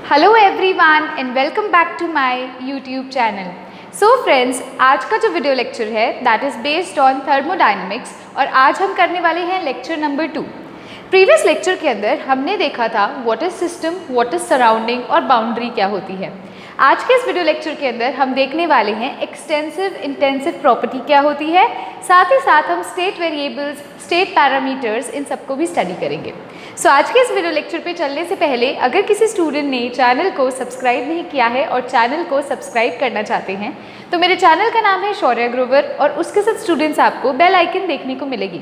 Hello everyone and welcome back to my YouTube channel. So friends, आज का जो video lecture है that is based on thermodynamics और आज हम करने वाले हैं लेक्चर नंबर 2। प्रीवियस लेक्चर के अंदर हमने देखा था what is system, what is surrounding और बाउंड्री क्या होती है। आज के इस वीडियो लेक्चर के अंदर हम देखने वाले हैं एक्सटेंसिव इंटेंसिव प्रॉपर्टी क्या होती है, साथ ही साथ हम स्टेट वेरिएबल्स, स्टेट पैरामीटर्स, इन सबको भी स्टडी करेंगे। सो आज के इस वीडियो लेक्चर पे चलने से पहले अगर किसी स्टूडेंट ने चैनल को सब्सक्राइब नहीं किया है और चैनल को सब्सक्राइब करना चाहते हैं तो मेरे चैनल का नाम है शौर्या ग्रोवर और उसके साथ स्टूडेंट्स आपको बेल आइकन देखने को मिलेगी।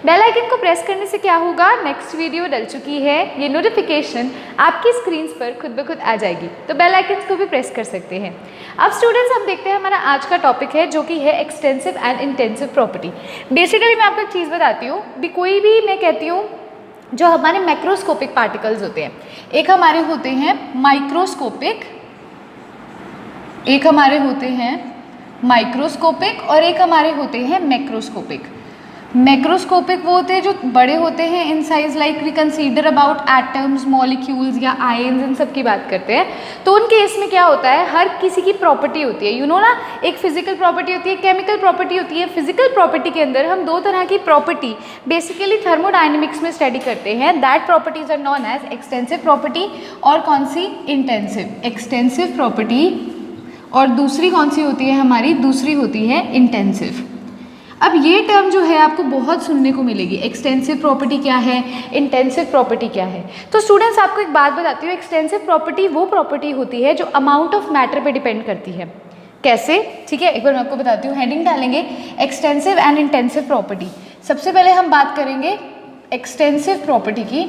बेल आइकन को प्रेस करने से क्या होगा, नेक्स्ट वीडियो डल चुकी है ये नोटिफिकेशन आपकी स्क्रीन पर खुद ब खुद आ जाएगी, तो बेल आइकन को भी प्रेस कर सकते हैं। अब स्टूडेंट्स हम देखते हैं हमारा आज का टॉपिक है जो कि है extensive and intensive property. Basically मैं आपको एक चीज़ बताती हूँ, कोई भी मैं कहती हूँ जो हमारे मैक्रोस्कोपिक पार्टिकल्स होते हैं, एक हमारे होते हैं माइक्रोस्कोपिक, एक हमारे होते हैं माइक्रोस्कोपिक और एक हमारे होते हैं मैक्रोस्कोपिक। मैक्रोस्कोपिक वो होते हैं जो बड़े होते हैं in size, like we consider about atoms, molecules या आयन्स, इन सब की बात करते हैं। तो उन केस में क्या होता है, हर किसी की प्रॉपर्टी होती है, ना, एक फिजिकल प्रॉपर्टी होती है, केमिकल प्रॉपर्टी होती है। फिजिकल प्रॉपर्टी के अंदर हम दो तरह की प्रॉपर्टी बेसिकली थर्मोडायनेमिक्स में स्टडी करते हैं। That properties are known as extensive property और कौन सी, इंटेंसिव। एक्सटेंसिव प्रॉपर्टी और दूसरी कौन सी होती है हमारी, दूसरी होती है इंटेंसिव। अब ये टर्म जो है आपको बहुत सुनने को मिलेगी, एक्सटेंसिव प्रॉपर्टी क्या है, इंटेंसिव प्रॉपर्टी क्या है। तो स्टूडेंट्स आपको एक बात बताती हूँ, एक्सटेंसिव प्रॉपर्टी वो प्रॉपर्टी होती है जो अमाउंट ऑफ मैटर पे डिपेंड करती है। कैसे, ठीक है, एक बार मैं आपको बताती हूँ, हेडिंग डालेंगे एक्सटेंसिव एंड इंटेंसिव प्रॉपर्टी। सबसे पहले हम बात करेंगे एक्सटेंसिव प्रॉपर्टी की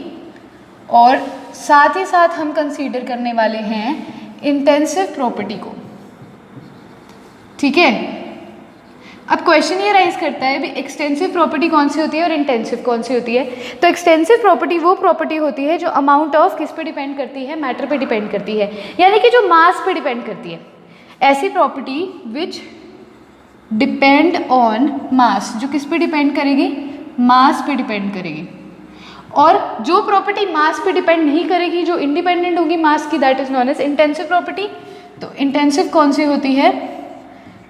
और साथ ही साथ हम कंसीडर करने वाले हैं इंटेंसिव प्रॉपर्टी को, ठीक है। अब क्वेश्चन ये राइज करता है भी एक्सटेंसिव प्रॉपर्टी कौन सी होती है और इंटेंसिव कौन सी होती है। तो एक्सटेंसिव प्रॉपर्टी वो प्रॉपर्टी होती है जो अमाउंट ऑफ किस पे डिपेंड करती है, मैटर पे डिपेंड करती है, यानी कि जो मास पे डिपेंड करती है। ऐसी प्रॉपर्टी विच डिपेंड ऑन मास, जो किस पे डिपेंड करेगी, मास पे डिपेंड करेगी। और जो प्रॉपर्टी मास पे डिपेंड नहीं करेगी, जो इंडिपेंडेंट होगी मास की, that is known as intensive property. तो इंटेंसिव कौन सी होती है,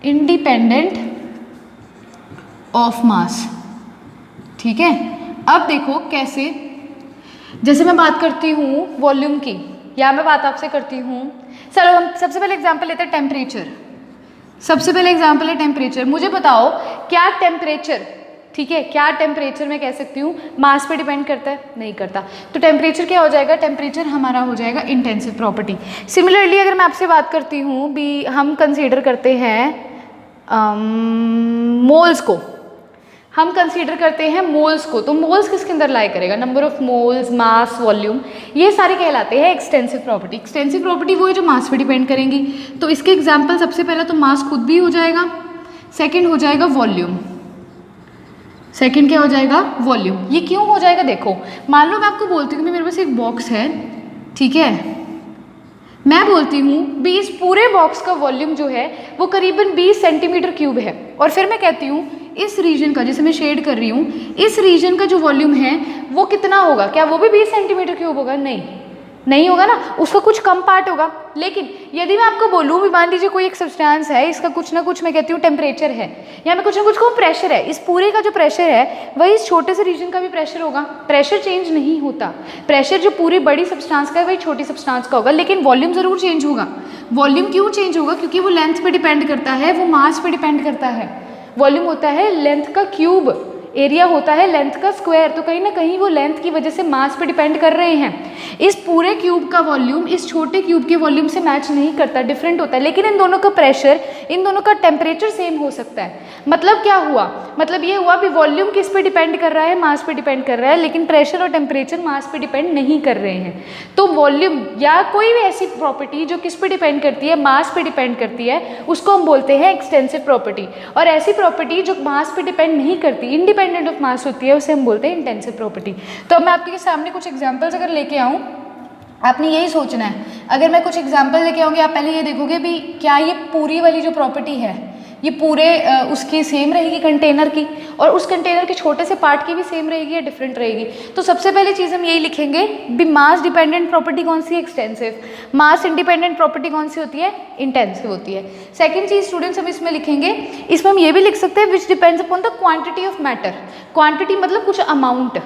इंडिपेंडेंट ऑफ मास, ठीक है। अब देखो कैसे, जैसे मैं बात करती हूँ वॉल्यूम की या मैं बात आपसे करती हूँ, चलो हम सबसे पहले एग्जांपल लेते हैं टेम्परेचर। सबसे पहले एग्जांपल है टेम्परेचर। मुझे बताओ क्या टेम्परेचर, ठीक है, क्या टेम्परेचर मैं कह सकती हूँ मास पे डिपेंड करता है, नहीं करता। तो टेम्परेचर क्या हो जाएगा, टेम्परेचर हमारा हो जाएगा इंटेंसिव प्रॉपर्टी। सिमिलरली अगर मैं आपसे बात करती हूँ भी, हम कंसीडर करते हैं मोल्स को, हम कंसीडर करते हैं मोल्स को, तो मोल्स किसके अंदर लाई करेगा, number of moles, mass, volume, ये सारे कहलाते हैं एक्सटेंसिव प्रॉपर्टी। एक्सटेंसिव प्रॉपर्टी वो है जो मास पे डिपेंड करेंगी। तो इसके एग्जांपल सबसे पहला तो मास खुद भी हो जाएगा, सेकंड हो जाएगा वॉल्यूम। सेकंड क्या हो जाएगा, वॉल्यूम। ये क्यों हो जाएगा, देखो मान लो मैं आपको बोलती हूँ कि मेरे पास एक बॉक्स है, ठीक है, मैं बोलती हूँ भी इस पूरे बॉक्स का वॉल्यूम जो है वो करीबन 20 सेंटीमीटर क्यूब है, और फिर मैं कहती हूँ इस रीजन का, जैसे मैं शेड कर रही हूँ, इस रीजन का जो वॉल्यूम है वो कितना होगा, क्या वो भी 20 सेंटीमीटर क्यूब होगा, नहीं होगा ना, उसका कुछ कम पार्ट होगा। लेकिन यदि मैं आपको बोलूँ भी, मान लीजिए कोई एक सब्सटेंस है, इसका कुछ ना कुछ मैं कहती हूँ टेम्परेचर है, या मैं कुछ ना कुछ कहूँ प्रेशर है, इस पूरे का जो प्रेशर है वही इस छोटे से रीजन का भी प्रेशर होगा। प्रेशर चेंज नहीं होता, प्रेशर जो पूरी बड़ी सब्सटेंस का है वही छोटी सब्सटेंस का होगा, लेकिन वॉल्यूम ज़रूर चेंज होगा। वॉल्यूम क्यों चेंज होगा, क्योंकि वो लेंथ पे डिपेंड करता है, वो मास पे डिपेंड करता है। वॉल्यूम होता है लेंथ का क्यूब, एरिया होता है लेंथ का स्क्वायर, तो कहीं ना कहीं वो लेंथ की वजह से मास पे डिपेंड कर रहे हैं। इस पूरे क्यूब का वॉल्यूम इस छोटे क्यूब के वॉल्यूम से मैच नहीं करता, डिफरेंट होता है, लेकिन इन दोनों का प्रेशर, इन दोनों का टेम्परेचर सेम हो सकता है। मतलब क्या हुआ, मतलब ये हुआ भी वॉल्यूम किस पे डिपेंड कर रहा है, मास पे डिपेंड कर रहा है, लेकिन प्रेशर और टेम्परेचर मास पे डिपेंड नहीं कर रहे हैं। तो वॉल्यूम या कोई भी ऐसी प्रॉपर्टी जो किस पे डिपेंड करती है, मास पे डिपेंड करती है, उसको हम बोलते हैं एक्सटेंसिव प्रॉपर्टी। और ऐसी प्रॉपर्टी जो मास पे डिपेंड नहीं करती, इंडिपेंडेंट ऑफ मास होती है, उसे हम बोलते हैं इंटेंसिव प्रॉपर्टी। तो अब मैं आपके सामने कुछ एग्जांपल्स अगर लेके आऊँ, आपने यही सोचना है। अगर मैं कुछ एग्जांपल लेके आऊँगी, आप पहले ये देखोगे भी क्या ये पूरी वाली जो प्रॉपर्टी है, ये पूरे उसकी सेम रहेगी कंटेनर की, और उस कंटेनर के छोटे से पार्ट की भी सेम रहेगी या डिफरेंट रहेगी? तो सबसे पहली चीज़ हम यही लिखेंगे भी मास डिपेंडेंट प्रॉपर्टी कौन सी है? एक्सटेंसिव। मास इंडिपेंडेंट प्रॉपर्टी कौन सी होती है? इंटेंसिव होती है। सेकेंड चीज़ स्टूडेंट्स हम इसमें लिखेंगे, इसमें हम ये भी लिख सकते हैं which depends upon the quantity of matter. Quantity मतलब कुछ अमाउंट,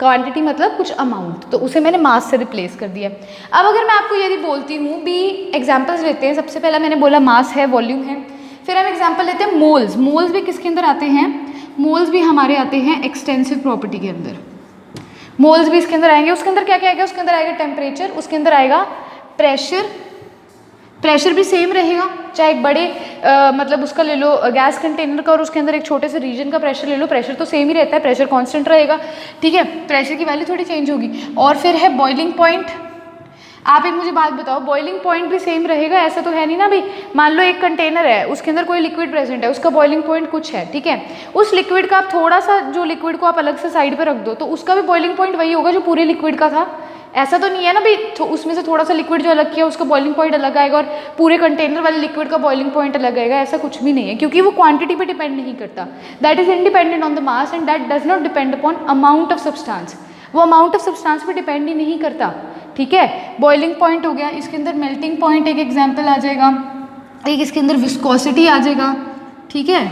क्वांटिटी मतलब कुछ अमाउंट, तो उसे मैंने मास से रिप्लेस कर दिया। अब अगर मैं आपको यदि बोलती हूँ भी एग्जांपल्स लेते हैं, सबसे पहला मैंने बोला मास है, वॉल्यूम है, फिर हम एग्जांपल लेते हैं मोल्स। मोल्स भी किसके अंदर आते हैं? मोल्स भी हमारे आते हैं एक्सटेंसिव प्रॉपर्टी के अंदर। मोल्स भी इसके अंदर आएंगे। उसके अंदर क्या क्या आएगा? उसके अंदर आएगा टेम्परेचर, उसके अंदर आएगा प्रेशर, प्रेशर भी सेम रहेगा, चाहे एक बड़े मतलब उसका ले लो गैस कंटेनर का और उसके अंदर एक छोटे से रीजन का प्रेशर ले लो, प्रेशर तो सेम ही रहता है, प्रेशर कांस्टेंट रहेगा, ठीक है, प्रेशर की वैल्यू थोड़ी चेंज होगी। और फिर है बॉइलिंग पॉइंट। आप एक मुझे बात बताओ, बॉइलिंग पॉइंट भी सेम रहेगा? ऐसा तो है नहीं ना भाई। मान लो एक कंटेनर है, उसके अंदर कोई लिक्विड प्रेजेंट है, उसका बॉइलिंग पॉइंट कुछ है, ठीक है, उस लिक्विड का आप थोड़ा सा, जो लिक्विड को आप अलग से साइड पर रख दो तो उसका भी बॉइलिंग पॉइंट वही होगा जो पूरे लिक्विड का था। ऐसा तो नहीं है ना भाई, तो उसमें से थोड़ा सा लिक्विड जो अलग किया उसका बॉइलिंग पॉइंट अलग आएगा और पूरे कंटेनर वाले लिक्विड का बॉइलिंग पॉइंट अलग आएगा। ऐसा कुछ भी नहीं है, क्योंकि वो क्वांटिटी पे डिपेंड नहीं करता। That is independent on the mass and that does not depend upon amount of substance. वो अमाउंट ऑफ सब्सटेंस पे डिपेंड ही नहीं करता, ठीक है। बॉइलिंग पॉइंट हो गया, इसके अंदर मेल्टिंग पॉइंट एक एग्जाम्पल आ जाएगा, एक इसके अंदर विस्कोसिटी आ जाएगा, ठीक है,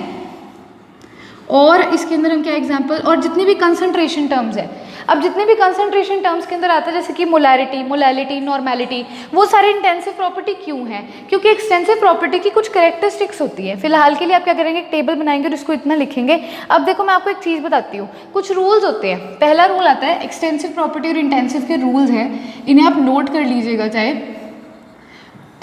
और इसके अंदर हम क्या एग्जाम्पल, और जितनी भी कंसंट्रेशन टर्म्स है। अब जितने भी कंसंट्रेशन टर्म्स के अंदर आता है जैसे कि मोलैरिटी, मोलैलिटी, नॉर्मेलिटी, वो सारे इंटेंसिव प्रॉपर्टी क्यों है? क्योंकि एक्सटेंसिव प्रॉपर्टी की कुछ कैरेक्टरिस्टिक्स होती है। फिलहाल के लिए आप क्या करेंगे, एक टेबल बनाएंगे और इसको इतना लिखेंगे। अब देखो मैं आपको एक चीज़ बताती हूँ, कुछ रूल्स होते हैं। पहला रूल आता है, एक्सटेंसिव प्रॉपर्टी और इंटेंसिव के रूल्स हैं, इन्हें आप नोट कर लीजिएगा चाहे,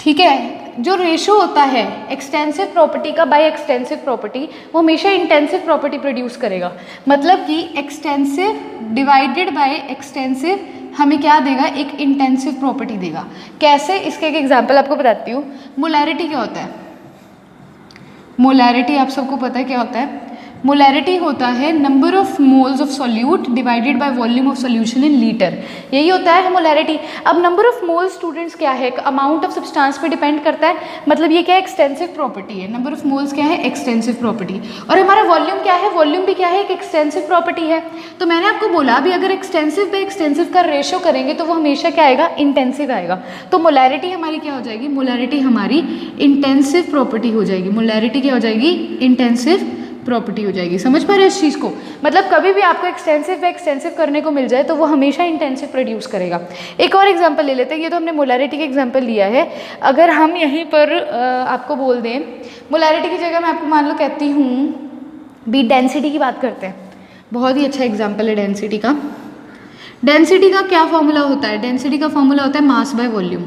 ठीक है। जो रेशो होता है एक्सटेंसिव प्रॉपर्टी का बाय एक्सटेंसिव प्रॉपर्टी, वो हमेशा इंटेंसिव प्रॉपर्टी प्रोड्यूस करेगा। मतलब कि एक्सटेंसिव डिवाइडेड बाय एक्सटेंसिव हमें क्या देगा? एक इंटेंसिव प्रॉपर्टी देगा। कैसे? इसके एक एग्जांपल आपको बताती हूँ। मोलैरिटी क्या होता है? मोलैरिटी आप सबको पता है क्या होता है? मोलैरिटी होता है number of moles of solute divided by volume of solution in litre, यही होता है मोलैरिटी। अब नंबर ऑफ मोल्स स्टूडेंट्स क्या है? अमाउंट ऑफ सब्सटेंस पे डिपेंड करता है, मतलब ये क्या है? एक्सटेंसिव प्रॉपर्टी है। नंबर ऑफ मोल्स क्या है? Extensive property. और हमारा वॉल्यूम क्या है? वॉल्यूम भी क्या है? एक एक्सटेंसिव प्रॉपर्टी है। तो मैंने आपको बोला अभी अगर एक्सटेंसिव बाय एक्सटेंसिव का रेशो करेंगे तो वो हमेशा क्या आएगा? इंटेंसिव आएगा। तो मोलैरिटी हमारी क्या हो जाएगी? मोलैरिटी हमारी इंटेंसिव प्रॉपर्टी हो जाएगी। मोलैरिटी क्या हो जाएगी? इंटेंसिव प्रॉपर्टी हो जाएगी। समझ पा रहे हैं इस चीज़ को? मतलब कभी भी आपको एक्सटेंसिव एक्सटेंसिव करने को मिल जाए तो वो हमेशा इंटेंसिव प्रोड्यूस करेगा। एक और एग्जांपल ले लेते हैं, ये तो हमने मोलैरिटी का एग्जांपल लिया है। अगर हम यहीं पर आपको बोल दें, मोलैरिटी की जगह मैं आपको मान लो कहती हूँ भी डेंसिटी की बात करते हैं। बहुत ही अच्छा एग्जाम्पल है डेंसिटी का। डेंसिटी का क्या फॉर्मूला होता है? डेंसिटी का फॉर्मूला होता है मास बाय वॉल्यूम।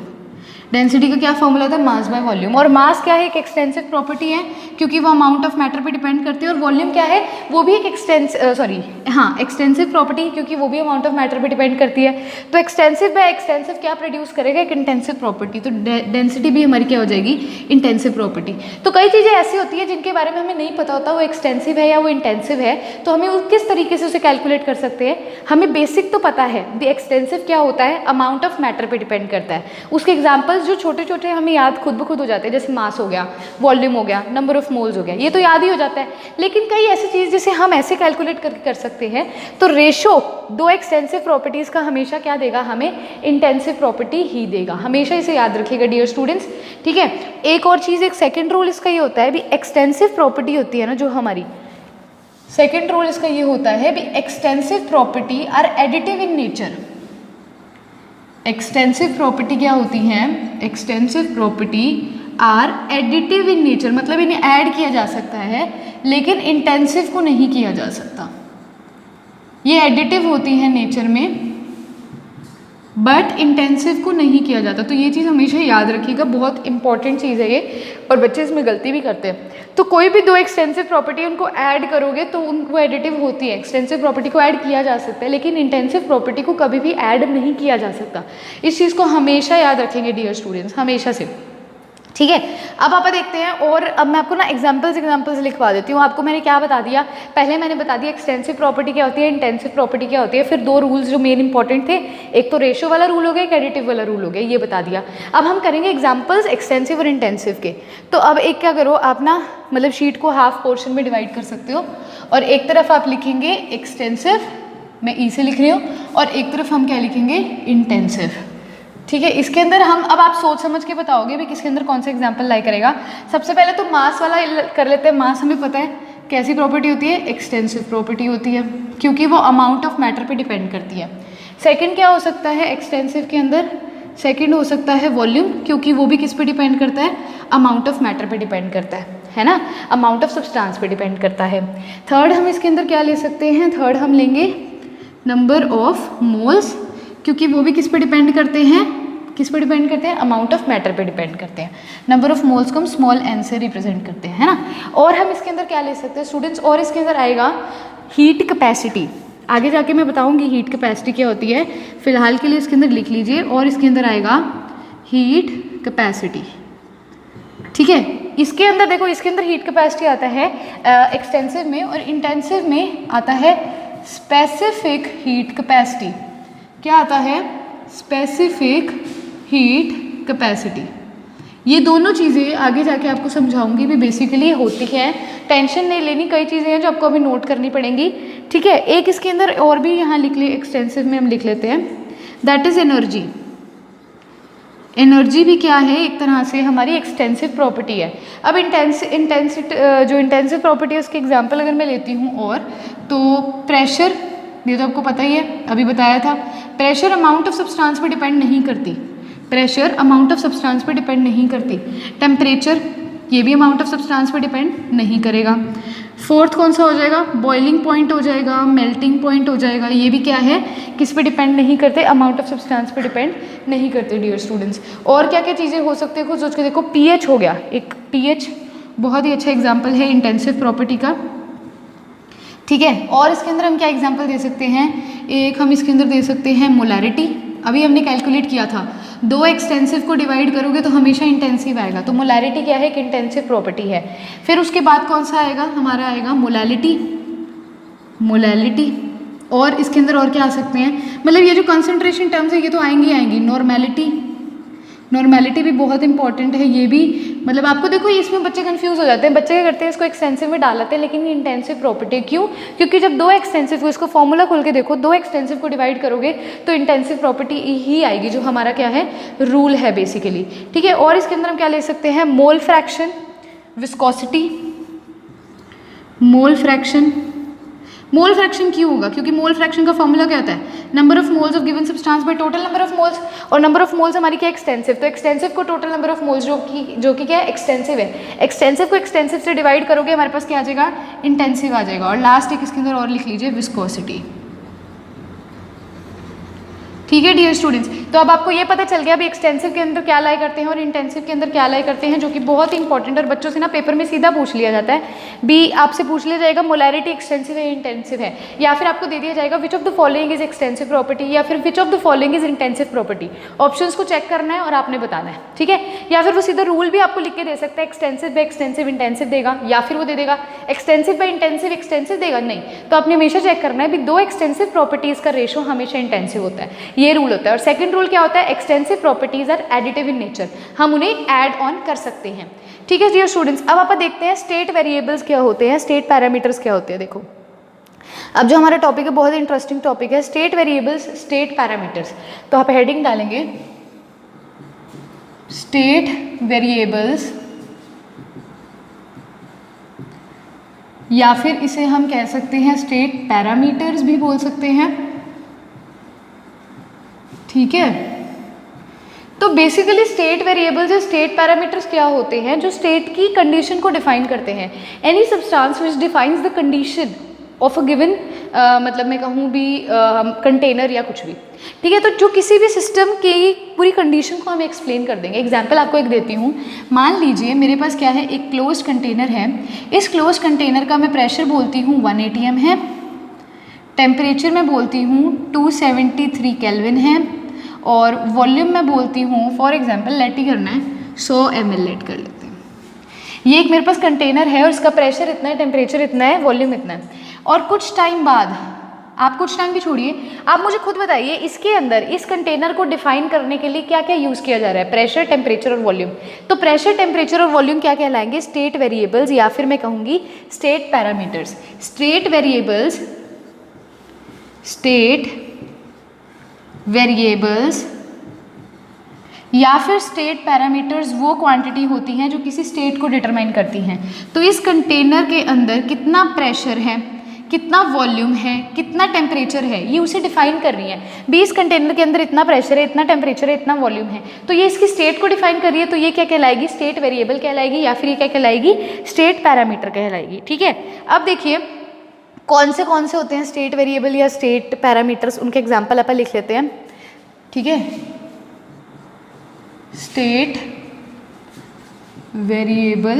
डेंसिटी का क्या फॉर्मूला होता है? Mass by volume. और मास क्या है? एक एक्सटेंसिव प्रॉपर्टी है क्योंकि वो अमाउंट ऑफ मैटर पे डिपेंड करती है। और वॉल्यूम क्या है? वो भी एक एक्सटेंसिव प्रॉपर्टी है क्योंकि वो भी अमाउंट ऑफ मैटर पे डिपेंड करती है। तो एक्सटेंसिव बाय एक्सटेंसिव क्या प्रोड्यूस करेगा? एक इंटेंसिव प्रॉपर्टी। तो डेंसिटी भी हमारी क्या हो जाएगी? Intensive property. तो कई चीज़ें ऐसी होती है जिनके बारे में हमें नहीं पता होता वो एक्सटेंसिव है या वो इंटेंसिव है, तो हमें किस तरीके से उसे कैलकुलेट कर सकते हैं? हमें बेसिक तो पता है भी एक्सटेंसिव क्या होता है, अमाउंट ऑफ मैटर पे डिपेंड करता है। उसके एग्जाम्पल्स जो छोटे छोटे हमें याद खुद ब खुद हो जाते हैं, जैसे मास हो गया, वॉल्यूम हो गया, नंबर ऑफ मोल्स हो गया, ये तो याद ही हो जाता है। लेकिन कई ऐसी चीज़ जिसे हम ऐसे कैलकुलेट करके कर सकते हैं, तो रेशो दो एक्सटेंसिव प्रॉपर्टीज़ का हमेशा क्या देगा? हमें इंटेंसिव प्रॉपर्टी ही देगा। हमेशा इसे याद रखिएगा डियर स्टूडेंट्स, ठीक है। एक और चीज़, एक सेकेंड रूल इसका ये होता है भी एक्सटेंसिव प्रॉपर्टी होती है ना जो हमारी, सेकेंड रूल इसका ये होता है भी extensive property are additive in nature. Extensive property क्या होती हैं? Extensive property are additive in nature, मतलब इन्हें ऐड किया जा सकता है लेकिन इंटेंसिव को नहीं किया जा सकता। ये एडिटिव होती है नेचर में बट इंटेंसिव को नहीं किया जाता। तो ये चीज़ हमेशा याद रखिएगा, बहुत इंपॉर्टेंट चीज़ है ये, और बच्चे इसमें गलती भी करते हैं। तो कोई भी दो एक्सटेंसिव प्रॉपर्टी उनको ऐड करोगे तो उनको एडिटिव होती है। एक्सटेंसिव प्रॉपर्टी को ऐड किया जा सकता है लेकिन इंटेंसिव प्रॉपर्टी को कभी भी ऐड नहीं किया जा सकता। इस चीज़ को हमेशा याद रखेंगे डियर स्टूडेंट्स, हमेशा से। ठीक है। अब आप देखते हैं, और अब मैं आपको ना एग्जांपल्स लिखवा देती हूँ। आपको मैंने क्या बता दिया, पहले मैंने बता दिया एक्सटेंसिव प्रॉपर्टी क्या होती है, इंटेंसिव प्रॉपर्टी क्या होती है, फिर दो रूल्स जो मेन इंपॉर्टेंट थे, एक तो रेशो वाला रूल हो गया, एक एडिटिव वाला रूल हो गया, ये बता दिया। अब हम करेंगे एग्जाम्पल्स एक्सटेंसिव और इंटेंसिव के। तो अब एक क्या करो आप ना, मतलब शीट को हाफ पोर्शन में डिवाइड कर सकते हो, और एक तरफ आप लिखेंगे एक्सटेंसिव, मैं ई से लिख रही हूँ, और एक तरफ हम क्या लिखेंगे, इंटेंसिव। ठीक है, इसके अंदर हम, अब आप सोच समझ के बताओगे भी किसके अंदर कौन सा एग्जाम्पल लाई करेगा। सबसे पहले तो मास वाला कर लेते हैं। मास हमें पता है कैसी प्रॉपर्टी होती है, एक्सटेंसिव प्रॉपर्टी होती है, क्योंकि वो अमाउंट ऑफ मैटर पे डिपेंड करती है। सेकंड क्या हो सकता है एक्सटेंसिव के अंदर, सेकंड हो सकता है वॉल्यूम, क्योंकि वो भी किस पे डिपेंड करता है, अमाउंट ऑफ मैटर पे डिपेंड करता है ना, अमाउंट ऑफ सब्सटेंस पे डिपेंड करता है। थर्ड हम इसके अंदर क्या ले सकते हैं, थर्ड हम लेंगे नंबर ऑफ मोल्स, क्योंकि वो भी किस पे डिपेंड करते हैं, किस पे डिपेंड करते हैं, अमाउंट ऑफ मैटर पे डिपेंड करते हैं। नंबर ऑफ मोल्स को हम स्मॉल एन से रिप्रेजेंट करते हैं, है ना। और हम इसके अंदर क्या ले सकते हैं स्टूडेंट्स, और इसके अंदर आएगा हीट कैपेसिटी। आगे जाके मैं बताऊंगी हीट कैपेसिटी क्या होती है, फिलहाल के लिए इसके अंदर लिख लीजिए। और इसके अंदर आएगा हीट कैपेसिटी। ठीक है, इसके अंदर देखो, इसके अंदर हीट कैपेसिटी आता है एक्सटेंसिव में, और इंटेंसिव में आता है स्पेसिफिक हीट कैपेसिटी। क्या आता है, स्पेसिफिक हीट कैपेसिटी। ये दोनों चीज़ें आगे जाके आपको समझाऊंगी भी, बेसिकली होती हैं, टेंशन नहीं लेनी, कई चीज़ें हैं जो आपको अभी नोट करनी पड़ेंगी। ठीक है, एक इसके अंदर और भी यहाँ लिख ले, एक्सटेंसिव में हम लिख लेते हैं, दैट इज एनर्जी। एनर्जी भी क्या है, एक तरह से हमारी एक्सटेंसिव प्रॉपर्टी है। अब जो इंटेंसिव प्रॉपर्टी है उसके एग्जांपल अगर मैं लेती हूँ, और तो प्रेशर, ये तो आपको पता ही है, अभी बताया था। प्रेशर अमाउंट ऑफ सब्सटेंस पे डिपेंड नहीं करती, प्रेशर अमाउंट ऑफ सब्सटेंस पे डिपेंड नहीं करती। टेम्परेचर, ये भी अमाउंट ऑफ सब्सटेंस पे डिपेंड नहीं करेगा। फोर्थ कौन सा हो जाएगा, बॉइलिंग पॉइंट हो जाएगा, मेल्टिंग पॉइंट हो जाएगा। ये भी क्या है, किस पे डिपेंड नहीं करते, अमाउंट ऑफ सब्सटेंस पे डिपेंड नहीं करते डियर स्टूडेंट्स। और क्या क्या चीज़ें हो सकती है खुद सोच के देखो, पीएच हो गया, एक पीएच बहुत ही अच्छा एग्जाम्पल है इंटेंसिव प्रॉपर्टी का। ठीक है, और इसके अंदर हम क्या एग्जाम्पल दे सकते हैं, एक हम इसके अंदर दे सकते हैं मोलैरिटी। अभी हमने कैलकुलेट किया था, दो एक्सटेंसिव को डिवाइड करोगे तो हमेशा इंटेंसिव आएगा, तो मोलैरिटी क्या है, एक इंटेंसिव प्रॉपर्टी है। फिर उसके बाद कौन सा आएगा, हमारा आएगा मोलैलिटी, मोलैलिटी। और इसके अंदर और क्या आ सकते हैं, मतलब ये जो कंसंट्रेशन टर्म्स है ये तो आएंगी। नॉर्मेलिटी, नॉर्मेलिटी भी बहुत इंपॉर्टेंट है। ये भी मतलब आपको देखो, इसमें बच्चे कंफ्यूज हो जाते हैं, बच्चे क्या करते हैं, इसको एक्सटेंसिव में डाल लेते हैं, लेकिन ये इंटेंसिव प्रॉपर्टी क्यों, क्योंकि जब दो एक्सटेंसिव को, इसको फॉर्मूला खोल के देखो, दो एक्सटेंसिव को डिवाइड करोगे तो इंटेंसिव प्रॉपर्टी ही आएगी, जो हमारा क्या है, रूल है बेसिकली। ठीक है, और इसके अंदर हम क्या ले सकते हैं, mole fraction, viscosity, mole fraction. Mole fraction क्यों होगा, क्योंकि मोल फ्रैक्शन का फॉर्मूला क्या होता है, number of moles of given substance by total number of moles, और नंबर ऑफ मोल्स हमारी क्या, एक्सटेंसिव, तो एक्सटेंसिव को टोटल नंबर ऑफ मोल्स जो कि क्या है, एक्सटेंसिव है, एक्सटेंसिव को एक्सटेंसिव से डिवाइड करोगे हमारे पास क्या आ जाएगा, इंटेंसिव आ जाएगा। और लास्ट एक इसके अंदर और लिख लीजिए, विस्कोसिटी। ठीक है डियर स्टूडेंट्स, तो अब आपको ये पता चल गया अभी एक्सटेंसिव के अंदर क्या लाई करते हैं और इंटेंसिव के अंदर क्या लाई करते हैं, जो कि बहुत ही इंपॉर्टेंट, और बच्चों से ना पेपर में सीधा पूछ लिया जाता है भी, आपसे पूछ लिया जाएगा मोलैरिटी एक्सटेंसिव है इंटेंसिव है, या फिर आपको दे दिया जाएगा which of the following is extensive property, या फिर which of the following is intensive property. Options को चेक करना है और आपने बताना है, ठीक है। या फिर वो सीधा रूल भी आपको लिख के दे सकता है, एक्सटेंसिव बाय एक्सटेंसिव इंटेंसिव देगा, या फिर वो दे देगा एक्सटेंसिव बाय इंटेंसिव एक्सटेंसिव देगा, नहीं। तो आपने हमेशा चेक करना है भी दो एक्सटेंसिव प्रॉपर्टीज का रेशो हमेशा इंटेंसिव होता है, ये रूल होता है। और सेकंड रूल क्या होता है, extensive properties are additive in nature, हम उन्हें ऐड ऑन कर सकते हैं। ठीक है डियर स्टूडेंट्स, अब आप देखते हैं स्टेट वेरिएबल्स क्या होते हैं, स्टेट पैरामीटर्स क्या होते हैं। देखो अब जो हमारा टॉपिक है बहुत इंटरेस्टिंग टॉपिक है, स्टेट वेरिएबल्स स्टेट पैरामीटर्स। तो आप हेडिंग डालेंगे स्टेट वेरिएबल्स, या फिर इसे हम कह सकते हैं स्टेट पैरामीटर्स भी बोल सकते हैं, ठीक है। तो बेसिकली स्टेट वेरिएबल्स या स्टेट पैरामीटर्स क्या होते हैं, जो स्टेट की कंडीशन को डिफाइन करते हैं। Any substance which defines the condition of a given, मतलब मैं कहूँ भी कंटेनर या कुछ भी, ठीक है। तो जो किसी भी सिस्टम की पूरी कंडीशन को हम एक्सप्लेन कर देंगे। एग्जाम्पल आपको एक देती हूँ, मान लीजिए मेरे पास क्या है, एक क्लोज कंटेनर है, इस क्लोज कंटेनर का मैं प्रेशर बोलती हूँ 1 atm है, टेम्परेचर मैं बोलती हूँ 273 केल्विन है, और वॉल्यूम मैं बोलती हूँ, फॉर एग्जाम्पल लेट ही करना है 100 ml ऐड कर लेते हैं। ये एक मेरे पास कंटेनर है और इसका प्रेशर इतना है, टेम्परेचर इतना है, वॉल्यूम इतना है। और कुछ टाइम बाद, आप कुछ टाइम भी छोड़िए, आप मुझे खुद बताइए इसके अंदर इस कंटेनर को डिफाइन करने के लिए क्या क्या यूज़ किया जा रहा है? प्रेशर, टेम्परेचर और वॉल्यूम। तो प्रेशर, टेम्परेचर और वॉल्यूम क्या कहलाएंगे? स्टेट वेरिएबल्स, या फिर मैं कहूँगी state parameters. State variables, state variables या फिर स्टेट पैरामीटर्स वो क्वांटिटी होती हैं जो किसी स्टेट को डिटरमाइन करती हैं। तो इस कंटेनर के अंदर कितना प्रेशर है, कितना वॉल्यूम है, कितना टेम्परेचर है, ये उसे डिफाइन कर रही है। 20 कंटेनर के अंदर इतना प्रेशर है, इतना टेम्परेचर है, इतना वॉल्यूम है, तो ये इसकी स्टेट को डिफाइन कर रही है। तो ये क्या कहलाएगी? स्टेट वेरिएबल कहलाएगी, या फिर ये क्या कहलाएगी? स्टेट पैरामीटर कहलाएगी। ठीक है, अब देखिए कौन से होते हैं स्टेट वेरिएबल या स्टेट पैरामीटर्स, उनके एग्जाम्पल अपन लिख लेते हैं। ठीक है, स्टेट वेरिएबल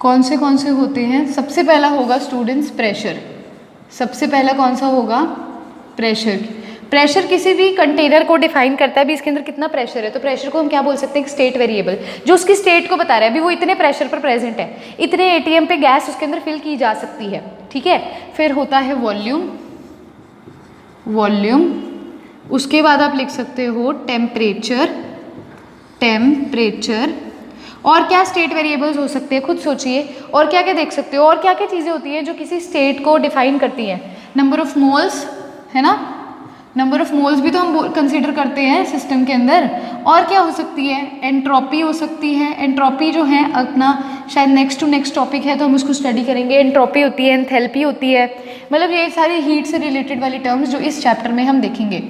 कौन से होते हैं? सबसे पहला होगा स्टूडेंट्स प्रेशर। सबसे पहला कौन सा होगा? प्रेशर। प्रेशर किसी भी कंटेनर को डिफाइन करता है, भी इसके अंदर कितना प्रेशर है, तो प्रेशर को हम क्या बोल सकते हैं? स्टेट वेरिएबल, जो उसकी स्टेट को बता रहा है, अभी वो इतने प्रेशर पर प्रेजेंट है, इतने एटीएम पे गैस उसके अंदर फिल की जा सकती है। ठीक है, फिर होता है वॉल्यूम। वॉल्यूम, उसके बाद आप लिख सकते हो टेम्परेचर। टेम्परेचर, और क्या स्टेट वेरिएबल्स हो सकते हैं? खुद सोचिए, और क्या क्या देख सकते हो, और क्या क्या चीज़ें होती हैं जो किसी स्टेट को डिफाइन करती हैं? नंबर ऑफ मोल्स, है ना, नंबर ऑफ मोल्स भी तो हम कंसीडर करते हैं सिस्टम के अंदर। और क्या हो सकती है? एंट्रोपी हो सकती है। एंट्रोपी जो है अपना शायद नेक्स्ट टॉपिक है, तो हम उसको स्टडी करेंगे। एंट्रोपी होती है, एंथैल्पी होती है, मतलब ये सारी हीट से रिलेटेड वाली टर्म्स जो इस चैप्टर में हम देखेंगे।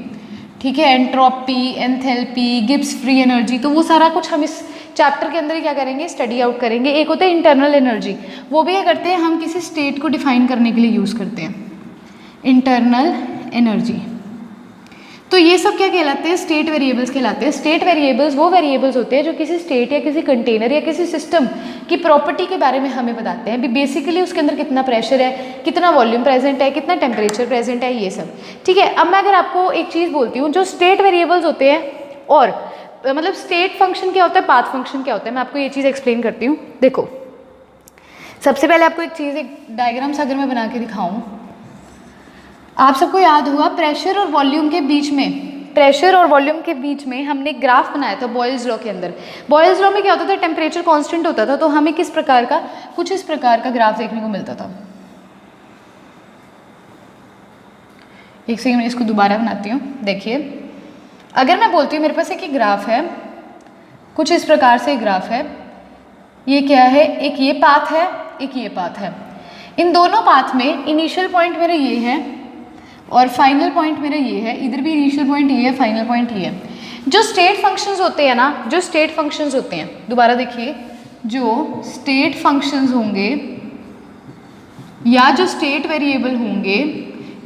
ठीक है, entropy, enthalpy, Gibbs free energy, तो वो सारा कुछ हम इस चैप्टर के अंदर ही क्या करेंगे? स्टडी आउट करेंगे। एक होता है इंटरनल एनर्जी, वो भी क्या करते हैं? हम किसी स्टेट को डिफाइन करने के लिए यूज़ करते हैं, इंटरनल एनर्जी। तो ये सब क्या कहलाते हैं? स्टेट वेरिएबल्स कहलाते हैं। स्टेट वेरिएबल्स वो वेरिएबल्स होते हैं जो किसी स्टेट या किसी कंटेनर या किसी सिस्टम की प्रॉपर्टी के बारे में हमें बताते हैं। भी बेसिकली उसके अंदर कितना प्रेशर है, कितना वॉल्यूम प्रेजेंट है, कितना टेम्परेचर प्रेजेंट है, ये सब। ठीक है, अब मैं अगर आपको एक चीज़ बोलती हूँ, जो स्टेट वेरिएबल्स होते हैं, और मतलब स्टेट फंक्शन क्या होता है, पाथ फंक्शन क्या होता है, मैं आपको ये चीज़ एक्सप्लेन करती हूँ। देखो, सबसे पहले आपको एक चीज़, एक डायग्राम्स अगर मैं बना के दिखाऊँ, आप सबको याद होगा प्रेशर और वॉल्यूम के बीच में, प्रेशर और वॉल्यूम के बीच में हमने ग्राफ बनाया था बॉयल्स लॉ के अंदर। बॉयल्स लॉ में क्या होता था? टेम्परेचर कांस्टेंट होता था, तो हमें किस प्रकार का, कुछ इस प्रकार का ग्राफ देखने को मिलता था। एक सेकंड मैं इसको दोबारा बनाती हूँ। देखिए, अगर मैं बोलती हूँ मेरे पास एक ग्राफ है, कुछ इस प्रकार से ग्राफ है, ये क्या है? एक ये पाथ है, एक ये पाथ है। इन दोनों पाथ में इनिशियल पॉइंट मेरा ये है और फाइनल पॉइंट मेरा ये है। इधर भी इनिशियल पॉइंट ये है, फाइनल पॉइंट ये है। जो स्टेट फंक्शंस होते हैं ना, जो स्टेट फंक्शंस होते हैं, दोबारा देखिए, जो स्टेट फंक्शंस होंगे या जो स्टेट वेरिएबल होंगे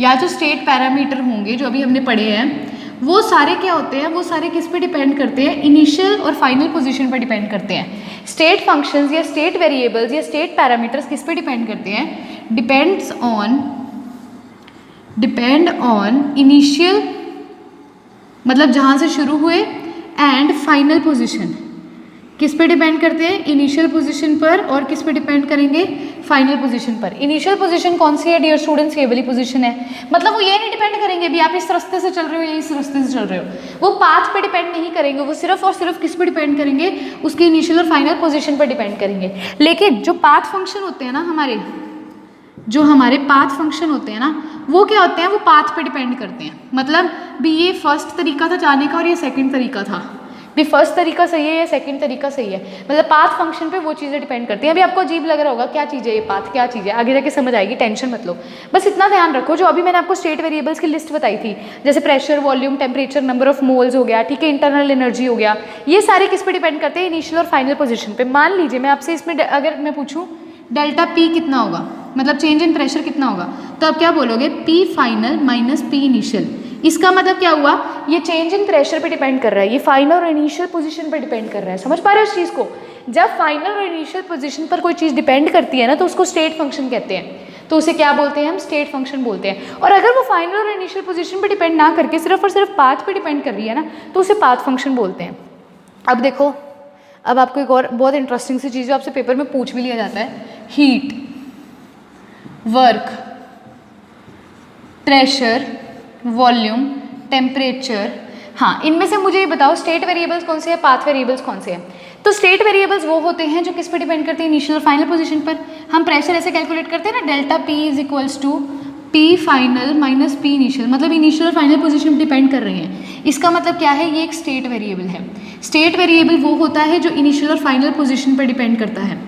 या जो स्टेट पैरामीटर होंगे जो अभी हमने पढ़े हैं, वो सारे क्या होते हैं? वो सारे किस पे डिपेंड करते हैं? इनिशियल और फाइनल पोजीशन पर डिपेंड करते हैं। स्टेट फंक्शंस या स्टेट वेरिएबल्स या स्टेट पैरामीटर्स किस पे डिपेंड करते हैं? डिपेंड ऑन इनिशियल, मतलब जहाँ से शुरू हुए, एंड फाइनल पोजीशन। किस पे डिपेंड करते हैं? इनिशियल पोजीशन पर, और किस पे डिपेंड करेंगे? फाइनल पोजीशन पर। इनिशियल पोजीशन कौन सी है डियर स्टूडेंट्स? ये वाली पोजीशन है। मतलब वो ये नहीं डिपेंड करेंगे भी आप इस रास्ते से चल रहे हो या इस रास्ते से चल रहे हो, वो पाथ पे डिपेंड नहीं करेंगे, वो सिर्फ और सिर्फ किस पे डिपेंड करेंगे? उसके इनिशियल और फाइनल पोजीशन पर डिपेंड करेंगे। लेकिन जो पाथ फंक्शन होते हैं ना हमारे, जो हमारे पाथ फंक्शन होते हैं ना, वो क्या होते हैं? वो पाथ पे डिपेंड करते हैं। मतलब भी ये फर्स्ट तरीका था जाने का और ये सेकंड तरीका था, भी फर्स्ट तरीका सही है या सेकंड तरीका सही है, मतलब पाथ फंक्शन पे वो चीज़ें डिपेंड करती हैं। अभी आपको अजीब लग रहा होगा, क्या चीज़ है ये पाथ, क्या चीज़ है, आगे जाके समझ आएगी, टेंशन मत लो। बस इतना ध्यान रखो, जो अभी मैंने आपको स्टेट वेरिएबल्स की लिस्ट बताई थी, जैसे pressure, volume, temperature, number of moles हो गया, ठीक है, इंटरनल एनर्जी हो गया, ये सारे किस पे डिपेंड करते हैं? इनिशियल और फाइनल पोजिशन पे। मान लीजिए मैं आपसे इसमें अगर मैं पूछूँ डेल्टा पी कितना होगा, मतलब चेंज इन प्रेशर कितना होगा, तो आप क्या बोलोगे? P final minus P initial. इसका मतलब क्या हुआ? ये चेंज इन प्रेशर पे डिपेंड कर रहा है, ये फाइनल और इनिशियल पोजीशन पे डिपेंड कर रहा है। समझ पा रहे हो इस चीज़ को? जब फाइनल और इनिशियल पोजीशन पर कोई चीज़ डिपेंड करती है ना, तो उसको स्टेट फंक्शन कहते हैं। तो उसे क्या बोलते हैं? हम स्टेट फंक्शन बोलते हैं। और अगर वो फाइनल और इनिशियल पोजीशन पे डिपेंड ना करके सिर्फ और सिर्फ पाथ पे डिपेंड कर रही है ना, तो उसे पाथ फंक्शन बोलते हैं। अब देखो, अब आपको एक और बहुत इंटरेस्टिंग सी चीज़ जो आपसे पेपर में पूछ भी लिया जाता है, heat, work, pressure, volume, temperature. हाँ, इनमें से मुझे ये बताओ स्टेट वेरिएबल्स कौन से हैं, पाथ वेरिएबल्स कौन से हैं। तो स्टेट वेरिएबल्स वो होते हैं जो किस पे डिपेंड करते हैं, इनिशियल और फाइनल पोजीशन पर। हम प्रेशर ऐसे कैलकुलेट करते हैं ना, delta P is equals to P final minus P initial, मतलब इनिशियल और फाइनल पोजीशन पर डिपेंड कर रही हैं। इसका मतलब क्या है, ये एक स्टेट वेरिएबल है। स्टेट वेरिएबल वो होता है जो इनिशियल और फाइनल पोजीशन पर डिपेंड करता है,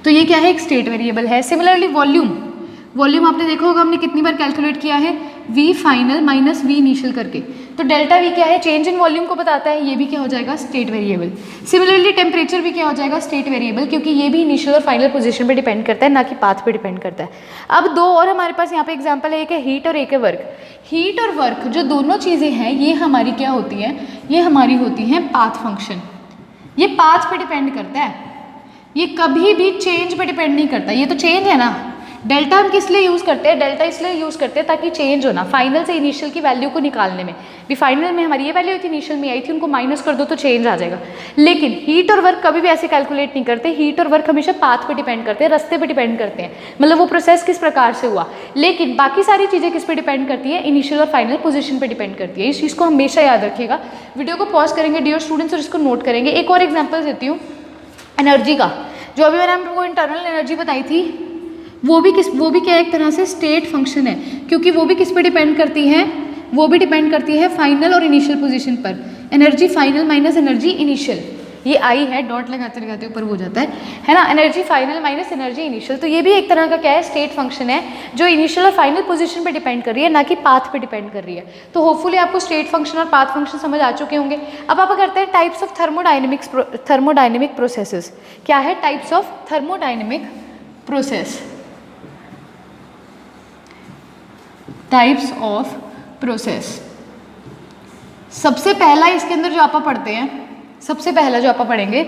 तो ये क्या है, एक स्टेट वेरिएबल है। सिमिलरली वॉल्यूम आपने देखा होगा हमने कितनी बार कैलकुलेट किया है, V final minus V initial करके। तो डेल्टा V क्या है, चेंज इन वॉल्यूम को बताता है, ये भी क्या हो जाएगा, स्टेट वेरिएबल। सिमिलरली टेम्परेचर भी क्या हो जाएगा, स्टेट वेरिएबल, क्योंकि ये भी इनिशियल और फाइनल पोजीशन पे डिपेंड करता है, ना कि पाथ पे डिपेंड करता है। अब दो और हमारे पास यहाँ पे एग्जाम्पल है, एक है हीट और एक है वर्क। हीट और वर्क जो दोनों चीज़ें हैं, ये हमारी क्या होती है, ये हमारी होती हैं पाथ फंक्शन। ये पाथ पे डिपेंड करता है, ये कभी भी चेंज पे डिपेंड नहीं करता। ये तो चेंज है ना, डेल्टा हम किस लिए यूज़ करते हैं, डेल्टा इसलिए यूज़ करते हैं ताकि चेंज हो ना, फाइनल से इनिशियल की वैल्यू को निकालने में। भी फाइनल में हमारी ये वैल्यू आई थी, इनिशियल में आई थी, उनको माइनस कर दो तो चेंज आ जाएगा। लेकिन हीट और वर्क कभी भी ऐसे कैलकुलेट नहीं करते, हीट और वर्क हमेशा पाथ पे डिपेंड करते हैं, रास्ते पे डिपेंड करते हैं, मतलब वो प्रोसेस किस प्रकार से हुआ। लेकिन बाकी सारी चीज़ें किस पे डिपेंड करती है, इनिशियल और फाइनल पोजीशन पे डिपेंड करती है। इस चीज़ को हमेशा याद रखिएगा। वीडियो को पॉज करेंगे डियर स्टूडेंट्स और इसको नोट करेंगे। एक और एग्जाम्पल देती हूँ एनर्जी का, जो अभी मैंने आपको इंटरनल एनर्जी बताई थी, वो भी क्या एक तरह से स्टेट फंक्शन है, क्योंकि वो भी किस पे डिपेंड करती है, वो भी डिपेंड करती है फाइनल और इनिशियल पोजीशन पर। Energy final minus energy initial, ये आई है, डॉट लगाते लगाते ऊपर हो जाता है ना, energy final minus energy initial. तो ये भी एक तरह का क्या है, स्टेट फंक्शन है, जो इनिशियल और फाइनल पोजीशन पे डिपेंड कर रही है, ना कि पाथ पे डिपेंड कर रही है। तो होपफुली आपको स्टेट फंक्शन और पाथ फंक्शन समझ आ चुके होंगे। अब आप करते हैं टाइप्स ऑफ थर्मोडायनेमिक प्रोसेसेस। क्या है types of thermodynamic process, types of process. सबसे पहला इसके अंदर जो आप पढ़ते हैं, सबसे पहला जो आप पढ़ेंगे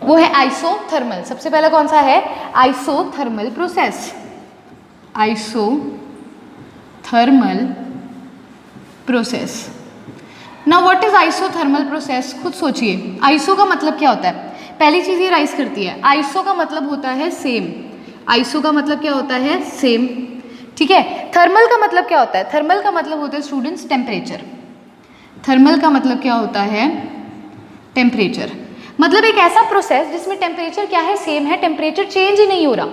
वो है आइसोथर्मल। सबसे पहला कौन सा है, isothermal process. Isothermal process. Now what is isothermal process, खुद सोचिए। आइसो का मतलब क्या होता है, पहली चीज ये राइज करती है, आइसो का मतलब होता है सेम। आइसो का मतलब क्या होता है, सेम, ठीक है। थर्मल का मतलब क्या होता है, थर्मल का मतलब होता है स्टूडेंट्स टेम्परेचर। थर्मल का मतलब क्या होता है, टेम्परेचर, मतलब एक ऐसा प्रोसेस जिसमें टेम्परेचर क्या है, सेम है, टेम्परेचर चेंज ही नहीं हो रहा।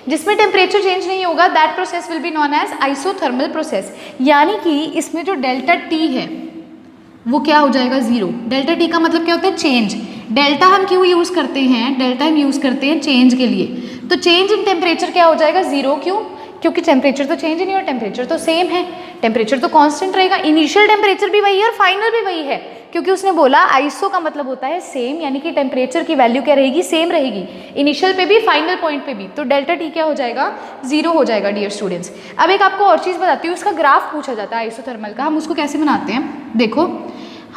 जिसमें टेम्परेचर चेंज नहीं होगा, that process will be known as isothermal process. यानी कि इसमें जो डेल्टा टी है वो क्या हो जाएगा, जीरो। डेल्टा टी का मतलब क्या होता है, चेंज। डेल्टा हम क्यों यूज करते हैं, डेल्टा हम यूज करते हैं चेंज के लिए। तो चेंज इन टेम्परेचर क्या हो जाएगा, जीरो। क्यों, क्योंकि टेम्परेचर तो चेंज नहीं और टेम्परेचर तो सेम है, टेम्परेचर तो कांस्टेंट रहेगा। इनिशियल टेम्परेचर भी वही है और फाइनल भी वही है, क्योंकि उसने बोला आइसो का मतलब होता है सेम, यानी कि टेम्परेचर की वैल्यू क्या रहेगी, सेम रहेगी, इनिशियल पे भी फाइनल पॉइंट पे भी। तो डेल्टा टी क्या हो जाएगा, जीरो हो जाएगा डियर स्टूडेंट्स। अब एक आपको और चीज़ बताती हूँ, इसका ग्राफ पूछा जाता है आइसोथर्मल का। हम उसको कैसे बनाते हैं, देखो